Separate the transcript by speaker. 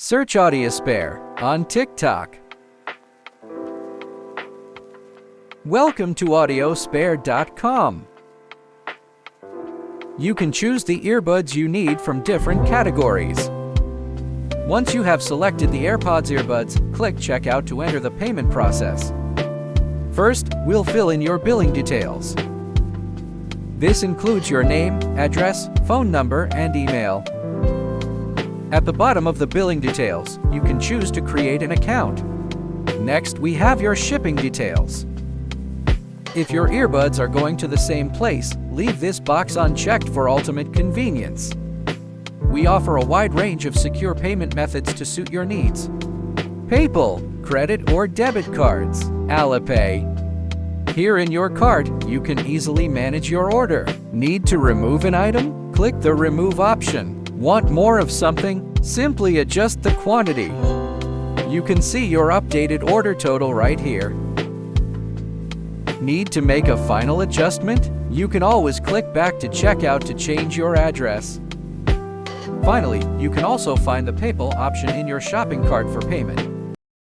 Speaker 1: Search AudioSpare on TikTok. Welcome to AudioSpare.com. You can choose the earbuds you need from different categories. Once you have selected the AirPods earbuds, click Checkout to enter the payment process. First, we'll fill in your billing details. This includes your name, address, phone number, and email. At the bottom of the billing details, you can choose to create an account. Next, we have your shipping details. If your earbuds are going to the same place, leave this box unchecked for ultimate convenience. We offer a wide range of secure payment methods to suit your needs. PayPal, credit or debit cards, Alipay. Here in your cart, you can easily manage your order. Need to remove an item? Click the Remove option. Want more of something? Simply adjust the quantity. You can see your updated order total right here. Need to make a final adjustment? You can always click back to checkout to change your address. Finally, you can also find the PayPal option in your shopping cart for payment.